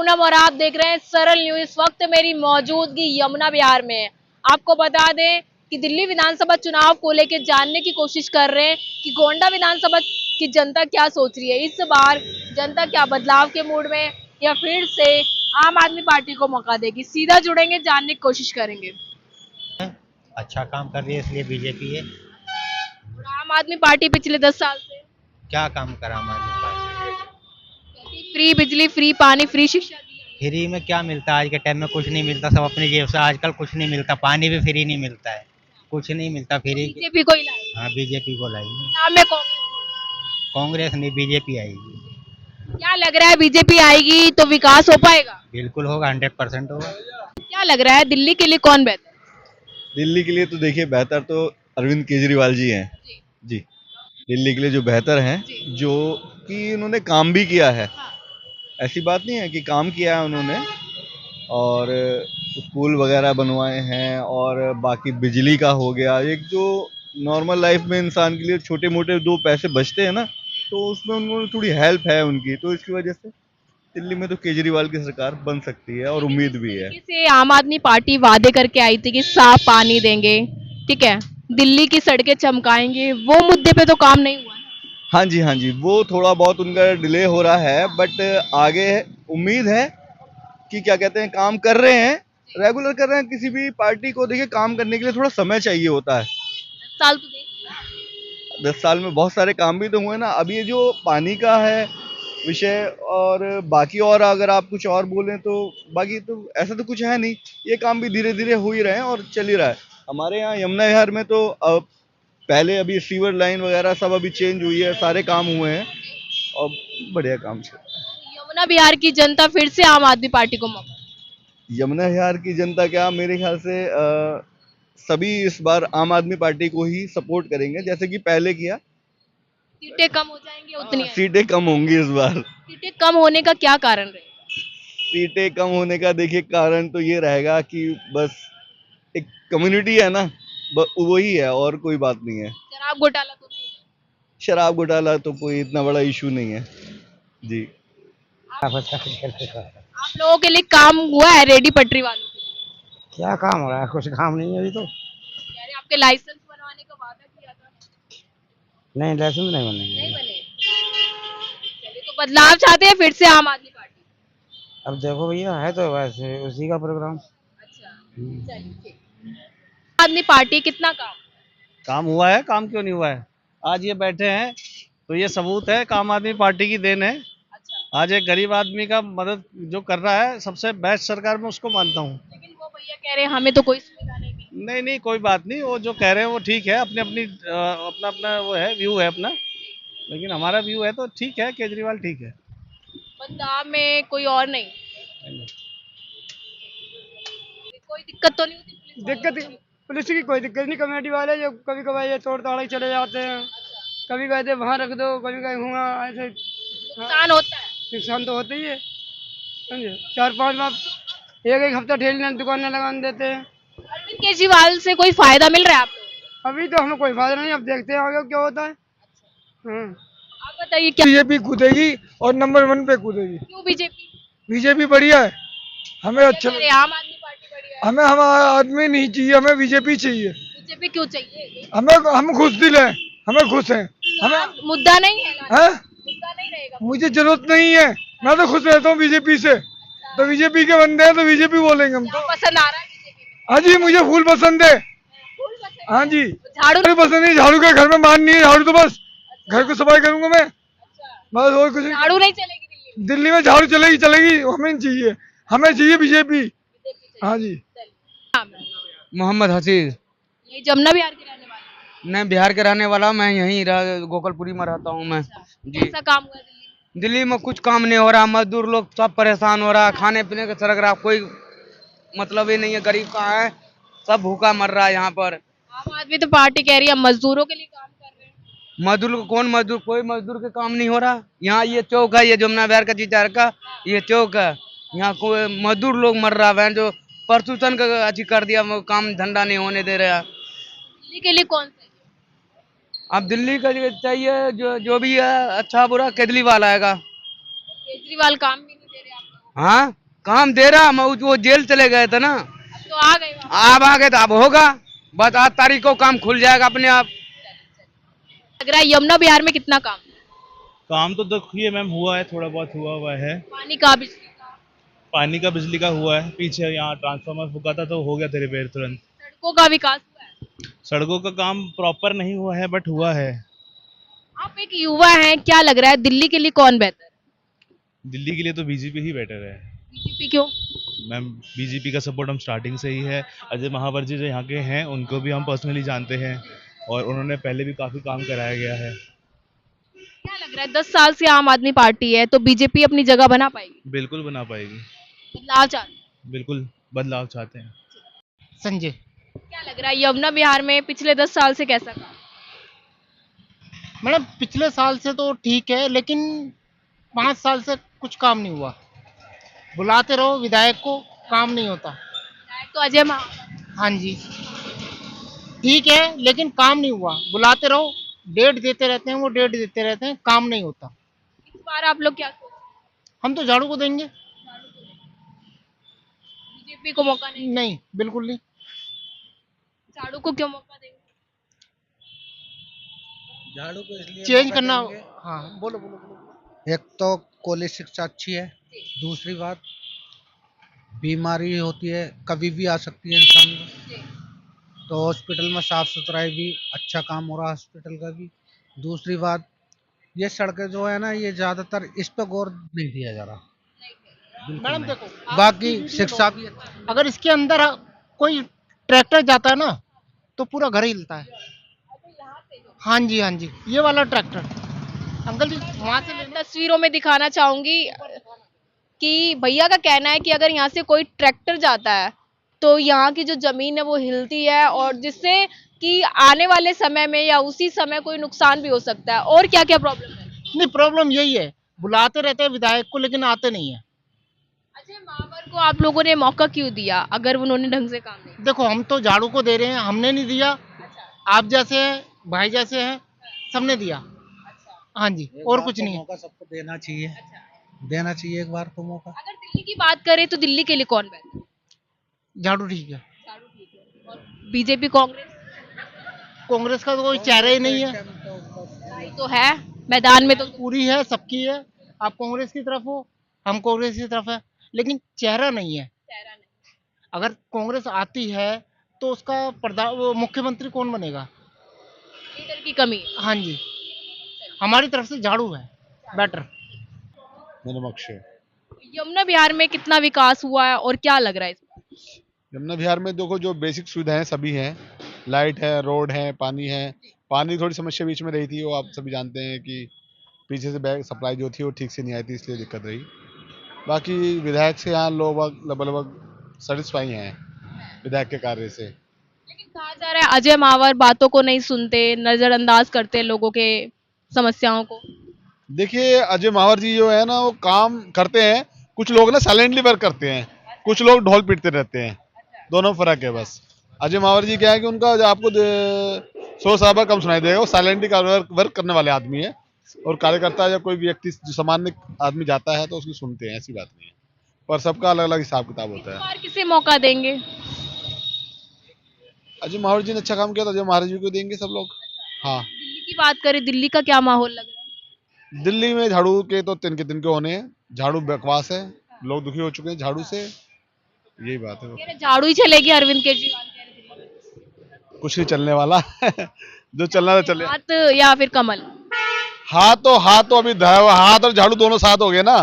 पूनम और आप देख रहे हैं सरल न्यूज। इस वक्त मेरी मौजूदगी यमुना विहार में है। आपको बता दें कि दिल्ली विधानसभा चुनाव को लेकर जानने की कोशिश कर रहे हैं कि गोंडा विधानसभा की जनता क्या सोच रही है। इस बार जनता क्या बदलाव के मूड में या फिर से आम आदमी पार्टी को मौका देगी। सीधा जुड़ेंगे, जानने की कोशिश करेंगे। अच्छा काम कर रही है इसलिए बीजेपी है। और आम आदमी पार्टी पिछले 10 साल से क्या काम करा हमारे पास? फ्री बिजली, फ्री पानी, फ्री शिक्षा दी है। फ्री में क्या मिलता है? आज के टाइम में कुछ नहीं मिलता, सब अपनी जेब से। आजकल कुछ नहीं मिलता, पानी भी फ्री नहीं मिलता है, कुछ नहीं मिलता फ्री। बीजेपी को ही लाए। हाँ, बीजेपी को लाएंगे। नाम में कांग्रेस। कांग्रेस नहीं, बीजेपी आएगी। क्या लग रहा है, बीजेपी आएगी तो विकास हो पाएगा? बिल्कुल होगा, 100% होगा। क्या लग रहा है, दिल्ली के लिए कौन बेहतर दिल्ली के लिए तो देखिए बेहतर तो अरविंद केजरीवाल जी हैं है? जी। दिल्ली के लिए जो बेहतर हैं, जी। जो कि उन्होंने काम भी किया है। हाँ। ऐसी बात नहीं है कि काम किया है उन्होंने, और स्कूल वगैरह बनवाए हैं, और बाकी बिजली का हो गया। एक जो नॉर्मल लाइफ में इंसान के लिए छोटे मोटे दो पैसे बचते हैं ना, तो उसमें उन्होंने थोड़ी हेल्प है उनकी, तो इसकी वजह से दिल्ली में तो केजरीवाल की सरकार बन सकती है और उम्मीद भी है। तरीके से आम आदमी पार्टी वादे करके आई थी कि साफ पानी देंगे, ठीक है, दिल्ली की सड़कें चमकाएंगे, वो मुद्दे पे तो काम नहीं हुआ ना। हाँ जी, हाँ जी, वो थोड़ा बहुत उनका डिले हो रहा है, बट आगे उम्मीद है कि क्या कहते हैं, काम कर रहे हैं, रेगुलर कर रहे हैं। किसी भी पार्टी को देखिए काम करने के लिए थोड़ा समय चाहिए होता है। 10 साल तो देख 10 साल में बहुत सारे काम भी तो हुए ना। अब ये जो पानी का है विषय, और बाकी और अगर आप कुछ और बोलें तो बाकी तो ऐसा तो कुछ है नहीं। ये काम भी धीरे धीरे हो ही रहे हैं और चल ही रहा है। हमारे यहाँ यमुना विहार में तो पहले अभी सीवर लाइन वगैरह सब अभी चेंज हुई है, सारे काम हुए हैं और बढ़िया काम चल रहा यमुना बिहार की जनता फिर से आम आदमी पार्टी को मौका है। यमुना विहार की जनता क्या, मेरे ख्याल से सभी इस बार आम आदमी पार्टी को ही सपोर्ट करेंगे, जैसे कि पहले किया। सीटें कम हो जाएंगी उतनी आएंगी। सीटें कम होंगी इस बार। सीटें कम होने का क्या कारण रहेगा? सीटें कम होने का देखिए कारण तो ये रहेगा कि बस एक कम्युनिटी है ना, वही है, और कोई बात नहीं है। शराब घोटाला तो नहीं है? शराब घोटाला तो कोई इतना बड़ा इशू नहीं है जी। आप लोगों के लिए काम हुआ है रेडी पटरी वालों के लिए? क्या काम हो रहा है? कुछ काम नहीं है अभी तो। कह रहे आपके लाइसेंस बनवाने का वादा किया था, नहीं, लाइसेंस नहीं नहीं बनेंगे। बने। चलिए, तो बदलाव चाहते हैं फिर से आम आदमी पार्टी? अब देखो भैया, है तो वैसे उसी का प्रोग्राम। अच्छा, चलिए ठीक। आम आदमी पार्टी कितना काम? काम हुआ है, काम क्यों नहीं हुआ है? आज ये बैठे हैं तो ये सबूत है, आम आदमी पार्टी की देन है। अच्छा, आज एक गरीब आदमी का मदद जो कर रहा है, सबसे बेस्ट सरकार में उसको मानता हूँ। लेकिन वो भैया कह रहे हैं हमें तो कोई सुविधा नहीं मिली। नहीं नहीं, कोई बात नहीं, वो जो कह रहे हैं वो ठीक है, अपनी अपनी अपना अपना वो है, व्यू है अपना। लेकिन हमारा व्यू है तो ठीक है, केजरीवाल ठीक है। पंजाब में कोई और नहीं, कोई दिक्कत तो नहीं होती पुलिस वालों दिक्कत को? पुलिस की कोई दिक्कत नहीं। कमेटी वाले जो कभी कभार ये तोड़ ताड़ के चले जाते हैं, कभी कहते वहाँ रख दो, कभी कहीं हुआ ऐसे। नुकसान होता है। नुकसान तो होता ही है, समझे। 4-5 बार एक एक हफ्ता ठेली दुकानें लगा देते हैं। अरविंद केजरीवाल से कोई फायदा मिल रहा है आप लोगों को? अभी तो हमें कोई फायदा नहीं, अब देखते हैं आगे क्या होता है। आप बताइए क्या बीजेपी कूदेगी और नंबर 1 पे कूदेगी। क्यों बीजेपी? बीजेपी बढ़िया है, हमें अच्छा। अरे आम आदमी पार्टी बढ़िया है। हमें हमारा आदमी नहीं चाहिए, हमें बीजेपी चाहिए। बीजेपी क्यों चाहिए? हम खुश दिल हैं, हमें खुश हैं। हमें मुद्दा नहीं है ना? है, मुद्दा नहीं रहेगा। मुझे जरूरत नहीं है, मैं तो खुश रहता हूँ बीजेपी से। तो बीजेपी के बंदे हैं तो बीजेपी बोलेंगे हम क्या तो। पसंद आ रहा है बीजेपी में? हाँ जी, मुझे फूल पसंद है। फूल पसंद है? हाँ जी, झाड़ू झाड़ू पसंद नहीं, झाड़ू का घर में मान नहीं है। झाड़ू तो बस घर को सफाई करूंगा मैं, बस और कुछ नहीं। झाड़ू नहीं चलेगी दिल्ली में? दिल्ली में झाड़ू चलेगी चलेगी, हमें नहीं चाहिए, हमें चाहिए बीजेपी। हाँ जी। मोहम्मद हसीज। ये जमुना बिहार के रहने वाले? मैं बिहार के रहने वाला, मैं यहीं गोकलपुरी में रहता हूँ मैं जी। कैसा काम हुआ दिल्ली में? दिल्ली में कुछ काम नहीं हो रहा, मजदूर लोग सब परेशान हो रहा, खाने पीने का सड़क रहा, कोई मतलब ही नहीं है। गरीब कहाँ है, सब भूखा मर रहा है यहाँ पर। आम आदमी तो पार्टी कह रही है मजदूरों के लिए काम कर रहे हैं। मजदूर को कौन मजदूर, कोई मजदूर के काम नहीं हो रहा। यहाँ ये चौक है, ये जमुना बिहार का जीचार का ये चौक है, यहाँ कोई मजदूर लोग मर रहा है। जो प्रदूषण का अच्छी कर दिया, वो काम धंधा नहीं होने दे रहा। दिल्ली के लिए कौन सा है? अब दिल्ली का जो चाहिए, जो जो भी है अच्छा बुरा केजरीवाल आएगा। केजरीवाल काम भी नहीं दे रहे आप लोगों हाँ काम दे रहा, वो जेल चले गए थे ना, अब तो आ गए वहाँ। अब आ गए तो अब होगा, बस 8 तारीख को काम खुल जाएगा अपने आप। लग रहा है यमुना बिहार में कितना काम, काम तो देखिए मैम हुआ है, थोड़ा बहुत हुआ है। पानी का, बिजली का, पानी का बिजली का हुआ है, पीछे यहाँ ट्रांसफार्मर फूका था तो हो गया था रिपेयर तुरंत। सड़कों का विकास हुआ है। सड़कों का काम प्रॉपर नहीं हुआ है बट हुआ है। आप एक युवा हैं, क्या लग रहा है दिल्ली के लिए कौन बेहतर है? दिल्ली के लिए तो बीजेपी ही बेटर है बीजेपी क्यों? मैम। बीजेपी का सपोर्ट हम स्टार्टिंग से ही है। अजय महावर जी जो यहाँ के हैं उनको भी हम पर्सनली जानते हैं और उन्होंने पहले भी काफ़ी काम कराया गया है। क्या लग रहा है 10 साल से आम आदमी पार्टी है तो बीजेपी अपनी जगह बना पाएगी? बिल्कुल बना पाएगी, बदलाव चाहते हैं। बिल्कुल बदलाव चाहते हैं। संजय। क्या लग रहा है यमुना बिहार में पिछले 10 साल से कैसा काम? मैडम पिछले साल से तो ठीक है, लेकिन 5 साल से कुछ काम नहीं हुआ। बुलाते रहो विधायक को, काम नहीं होता। विधायक तो अजय महावर। हाँ जी, ठीक है, लेकिन काम नहीं हुआ। बुलाते रहो, डेट देते रहते हैं, वो डेट देते रहते हैं, काम नहीं होता। इस बार आप लोग क्या सोच रहे हैं? हम तो झाड़ू को देंगे। बीजेपी को मौका नहीं? नहीं, बिल्कुल नहीं। झाड़ू को क्यों मौका देंगे? झाड़ू को इसलिए चेंज मौका करना। देंगे, हाँ, बोलो बोलो बोलो। एक तो कॉलेज शिक्षा अच्छी है, दूसरी बात बीमारी होती है कभी भी आ सकती है इंसान को, तो हॉस्पिटल में साफ सुथराई भी अच्छा काम हो रहा है हॉस्पिटल का भी। दूसरी बात ये सड़कें जो है ना, ये ज्यादातर इस पे गौर नहीं दिया जा रहा। बिल्कुल मैडम नहीं। देखो, बाकी शिक्षा भी अगर इसके अंदर कोई ट्रैक्टर जाता है ना, तो पूरा घर हिलता है। हाँ जी, हाँ जी, ये वाला ट्रैक्टर अंकल जी वहाँ से लेना। तस्वीरों में दिखाना चाहूंगी कि भैया का कहना है कि अगर यहाँ से कोई ट्रैक्टर जाता है तो यहाँ की जो जमीन है वो हिलती है और जिससे कि आने वाले समय में या उसी समय कोई नुकसान भी हो सकता है। और क्या क्या प्रॉब्लम है? नहीं, प्रॉब्लम यही है, बुलाते रहते हैं विधायक को लेकिन आते नहीं है। अजय महावर को आप लोगों ने मौका क्यों दिया अगर उन्होंने ढंग से काम नहीं किया? देखो, हम तो झाड़ू को दे रहे हैं, हमने नहीं दिया। आप जैसे हैं, भाई जैसे हैं, सबने दिया। हाँ जी, और कुछ नहीं है। मौका सबको देना चाहिए, देना चाहिए एक बार तो मौका। अगर दिल्ली की बात करें तो दिल्ली के लिए कौन बेहतर है? झाड़ू ठीक है। झाड़ू ठीक है। और बीजेपी कांग्रेस? कांग्रेस का तो कोई चेहरा ही नहीं है। भाई तो है मैदान में तो। पूरी है, सबकी है। आप कांग्रेस की तरफ हो, हम कांग्रेस की तरफ है, लेकिन चेहरा नहीं है। चेहरा नहीं। अगर कांग्रेस आती है तो उसका वो मुख्यमंत्री कौन बनेगा? लीडर की कमी है। हाँ जी, हमारी तरफ से झाड़ू है बेटर। मेरा मक्ष है। यमुना बिहार में कितना विकास हुआ है और क्या लग रहा है इस बार? यमुना बिहार में देखो जो बेसिक सुविधाएं सभी हैं, लाइट है, रोड है, पानी है। पानी थोड़ी समस्या बीच में रही थी, वो आप सभी जानते हैं कि पीछे से बैग सप्लाई जो थी वो ठीक से नहीं आई थी, इसलिए दिक्कत रही। बाकी विधायक से यहाँ लोग लगभग सेटिस्फाई हैं विधायक के कार्य से। लेकिन कहा जा रहा है अजय महावर बातों को नहीं सुनते, नजरअंदाज करते लोगों के समस्याओं को। देखिए अजय महावर जी जो है ना वो काम करते हैं, कुछ लोग ना साइलेंटली वर्क करते हैं, कुछ लोग ढोल पीटते रहते हैं, दोनों फर्क है बस। अजय महावर जी क्या है कि उनका जो आपको 100 साहब कम सुनाई देगा, वो साइलेंटली वर्क करने वाले आदमी है और कार्यकर्ता या कोई व्यक्ति जो सामान्य आदमी जाता है तो उसकी सुनते हैं, ऐसी बात नहीं है। पर सबका अलग अलग हिसाब किताब होता इस है। बार किसे मौका देंगे? अजय महावर जी ने अच्छा काम किया तो अजय महावर जी को देंगे सब लोग। हाँ, दिल्ली की बात करें, दिल्ली का क्या माहौल लग रहा है? दिल्ली में झाड़ू के तो तिनके होने हैं। झाड़ू बकवास है, लोग दुखी हो चुके हैं झाड़ू से, यही बात है। कह रहे झाड़ू ही चलेगी, अरविंद केजरीवाल कह रहे दिल्ली में। कुछ नहीं चलने वाला जो चलना था चले। हाथ या फिर कमल? हाथ तो अभी हाथ और झाड़ू दोनों साथ हो गए ना,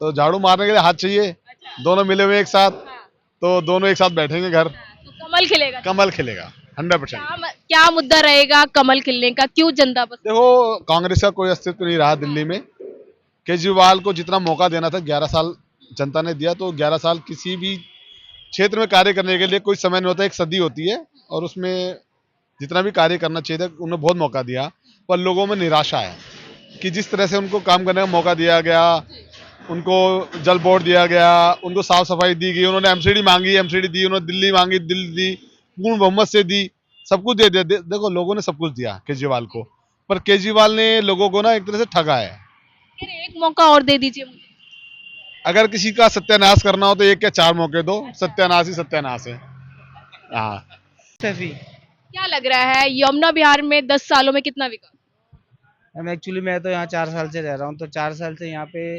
तो झाड़ू मारने के लिए हाथ चाहिए, दोनों मिले हुए एक साथ, तो दोनों एक साथ बैठेंगे घर, तो कमल खिलेगा। कमल खिलेगा 100%। क्या मुद्दा रहेगा कमल खिलने का, क्यों जनता पसंद? देखो कांग्रेस का कोई अस्तित्व नहीं रहा दिल्ली में। केजरीवाल को जितना मौका देना था 11 साल जनता ने दिया, तो 11 साल किसी भी क्षेत्र में कार्य करने के लिए कोई समय नहीं होता, एक सदी होती है और उसमें जितना भी कार्य करना चाहिए था उन्होंने बहुत मौका दिया, पर लोगों में निराशा है कि जिस तरह से उनको काम करने का मौका दिया गया, उनको जल बोर्ड दिया गया, उनको साफ सफाई दी गई, उन्होंने एमसीडी मांगी, एमसीडी दी, उन्होंने दिल्ली मांगी, दिल्ली दी, पूर्ण बहुमत से दी, सब कुछ दे दिया। देखो लोगों ने सब कुछ दिया केजरीवाल को, पर केजरीवाल ने लोगों को ना एक तरह से ठगा है। कह रहे एक मौका और दे दीजिए मुझे। अगर किसी का सत्यानाश करना हो तो एक या चार मौके दो, सत्यानाश ही सत्यानाश है। हाँ क्या लग रहा है यमुना विहार में 10 सालों में कितना विकास? एक्चुअली मैं तो यहाँ 4 साल से रह रहा हूँ, तो 4 साल से यहाँ पे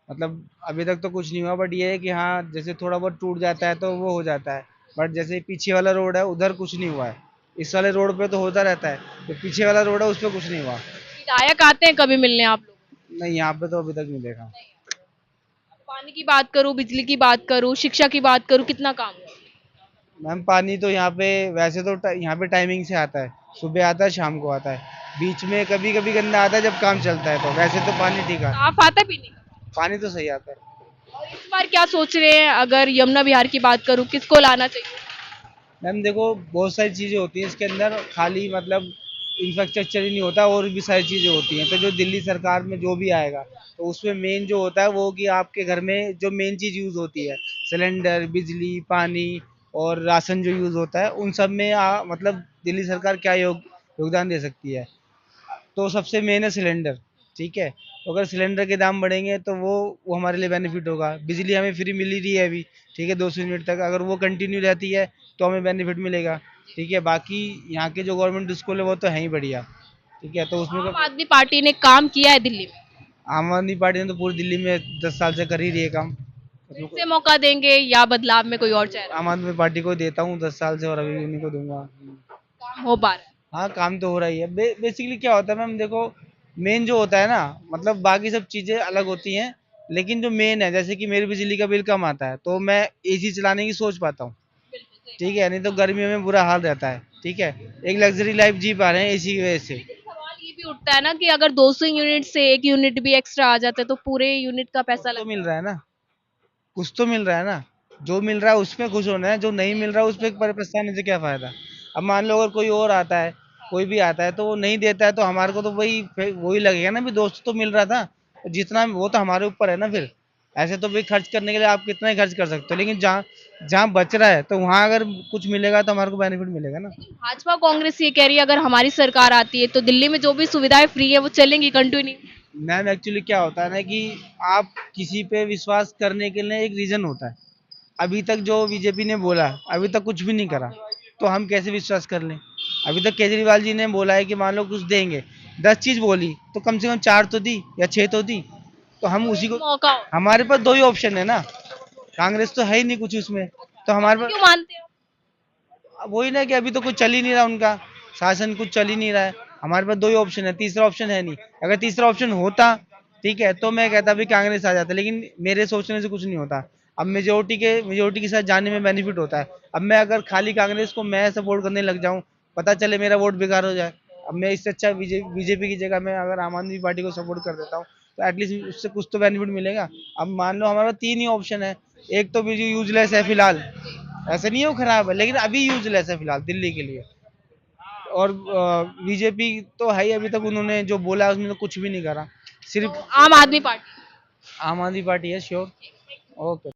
मतलब अभी तक तो कुछ नहीं हुआ, बट ये है कि हाँ जैसे थोड़ा बहुत टूट जाता है तो वो हो जाता है, बट जैसे पीछे वाला रोड है उधर कुछ नहीं हुआ है। इस वाले रोड पे तो होता रहता है, तो पीछे वाला रोड है उस पर कुछ नहीं हुआ। विधायक आते हैं कभी मिलने आप लोग? नहीं, यहाँ पे तो अभी तक नहीं देखा। पानी की बात करूं, बिजली की बात करूं, शिक्षा की बात करूं, कितना काम हुआ? मैम पानी तो यहाँ पे वैसे तो यहाँ पे टाइमिंग से आता है, सुबह आता है शाम को आता है, बीच में कभी कभी गंदा आता है जब काम चलता है, तो वैसे तो पानी ठीक है, साफ आता है पीने का? पानी तो सही आता है। और इस बार क्या सोच रहे हैं अगर यमुना विहार की बात करूं, किसको लाना चाहिए? मैम देखो बहुत सारी चीज़ें होती हैं इसके अंदर, खाली मतलब इंफ्रास्ट्रक्चर ही नहीं होता, और भी सारी चीज़ें होती हैं, तो जो दिल्ली सरकार में जो भी आएगा तो उसमें मेन जो होता है वो कि आपके घर में जो मेन चीज़ यूज़ होती है, सिलेंडर, बिजली, पानी और राशन जो यूज़ होता है, उन सब में मतलब दिल्ली सरकार क्या योगदान दे सकती है। तो सबसे मेन है सिलेंडर, ठीक है। तो अगर सिलेंडर के दाम बढ़ेंगे तो वो हमारे लिए बेनिफिट होगा। बिजली हमें फ्री मिल ही रही है अभी, ठीक है, 200 यूनिट तक, अगर वो कंटिन्यू रहती है तो हमें बेनिफिट मिलेगा, ठीक है। बाकी यहाँ के जो गवर्नमेंट स्कूल है वो तो है ही बढ़िया, ठीक है। तो उसमें आम आदमी पार्टी ने काम किया है दिल्ली में, आम आदमी पार्टी ने तो पूरी दिल्ली में 10 साल से कर ही रही है काम। फिर से मौका देंगे या बदलाव में कोई और चेहरा? आम आदमी पार्टी को देता हूँ 10 साल से, और अभी भी उन्हीं को दूंगा। काम हो पा रहा है? हाँ काम तो हो रहा ही है। बेसिकली क्या होता है मैम देखो, मेन जो होता है ना, मतलब बाकी सब चीज़ें अलग होती हैं, लेकिन जो मेन है, जैसे कि मेरी बिजली का बिल कम आता है तो मैं एसी चलाने की सोच पाता हूँ, ठीक है, नहीं तो गर्मियों में बुरा हाल रहता है, ठीक है। एक लग्जरी लाइफ जी पा रहे हैं एसी की वजह से। सवाल ये भी उठता है ना कि अगर 200 यूनिट से 1 यूनिट भी एक्स्ट्रा आ जाता है तो पूरे यूनिट का पैसा तो लगता मिल रहा है ना, कुछ तो मिल रहा है ना, जो मिल रहा है उसमें खुश होना है, जो नहीं मिल रहा है उस पर परेशानी से क्या फ़ायदा। अब मान लो अगर कोई और आता है, कोई भी आता है तो वो नहीं देता है, तो हमारे को तो वही लगेगा ना, भी दोस्त तो मिल रहा था, जितना वो तो हमारे ऊपर है ना। फिर ऐसे तो भाई खर्च करने के लिए आप कितना ही खर्च कर सकते हो, लेकिन जहाँ जहाँ बच रहा है तो वहाँ अगर कुछ मिलेगा तो हमारे को बेनिफिट मिलेगा ना। है। भाजपा कांग्रेस ये कह रही है अगर हमारी सरकार आती है तो दिल्ली में जो भी सुविधाएं फ्री है वो चलेंगी कंटिन्यू। मैम एक्चुअली क्या होता है ना कि आप किसी पे विश्वास करने के लिए एक रीज़न होता है। अभी तक जो बीजेपी ने बोला, अभी तक कुछ भी नहीं करा, तो हम कैसे विश्वास कर लें। अभी तक केजरीवाल जी ने बोला है कि मान लो कुछ देंगे, 10 चीज़ बोली तो कम से कम 4 तो दी या 6 तो दी, तो हम उसी को, मौका हो। हमारे पास 2 ही ऑप्शन है ना, कांग्रेस तो है ही नहीं कुछ उसमें, तो हमारे पास क्यों मानते हो? वही ना कि अभी तो कुछ चल ही नहीं रहा, उनका शासन कुछ चल ही नहीं रहा है। हमारे पास 2 ही ऑप्शन है, तीसरा ऑप्शन है नहीं। अगर तीसरा ऑप्शन होता, ठीक है, तो मैं कहता भी कांग्रेस आ जाता, लेकिन मेरे सोचने से कुछ नहीं होता। अब मेजोरिटी के साथ जाने में बेनिफिट होता है। अब मैं अगर खाली कांग्रेस को मैं सपोर्ट करने लग जाऊं, पता चले मेरा वोट बेकार हो जाए, अब मैं इससे अच्छा बीजेपी की जगह मैं अगर आम आदमी पार्टी को सपोर्ट कर देता हूँ तो एटलीस्ट उससे कुछ तो बेनिफिट मिलेगा। अब मान लो हमारे पास 3 ही ऑप्शन है, एक तो बीजेपी यूजलेस है फिलहाल, ऐसा नहीं है वो खराब है, लेकिन अभी यूजलेस है फिलहाल दिल्ली के लिए, और बीजेपी तो है ही, अभी तक उन्होंने जो बोला है उसमें तो कुछ भी नहीं करा, सिर्फ आम आदमी पार्टी। आम आदमी पार्टी है श्योर। ओके।